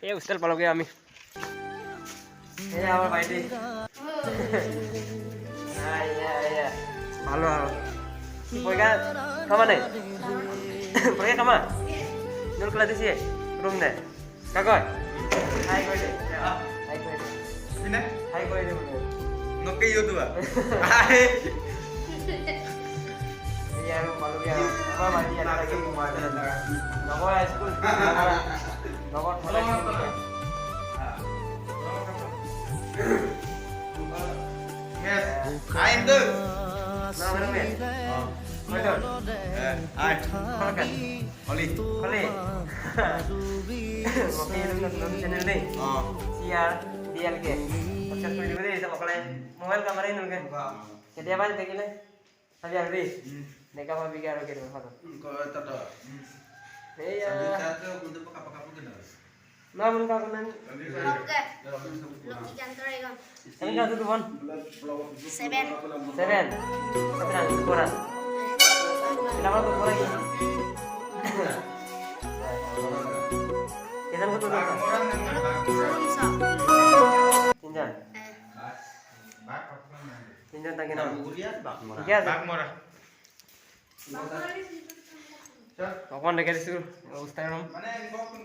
এই হোস্টেল পালোগে আমি এই আমার বাইরে ভালো ভালো কি পয়গা খামা নেই পয়গা খামা নল কলা দিছি রুম নে কাকয় হাই কই দে হাই কই দে Sini. হাই কই দে Ngoke yo tuh, Pak. Hai. iya lu malu ya apa lagi ada lagi nomor school nomor Yes. Ain tuh. nah bener ya betul Hai. makan Oli. boleh ngopi nonton channel nih Oh. siar dia lagi podcast video deh sama kalian mobile kamera ini kan jadi apa sih kayaknya tapi yang di mereka mau bikin lagi dulu apa Kau tahu. iya Satu untuk apa-apa gitu. nah mun kau kan Oke. Loki kantor ya, kami nggak tuh tuan 7. seven seven kurang kenapa tuh kurang ini kita mau tuh Rumso. tinjan tinjan tak kena Bak iya murah. Kau kan dekat situ, ustaz rom. Mana yang kau pun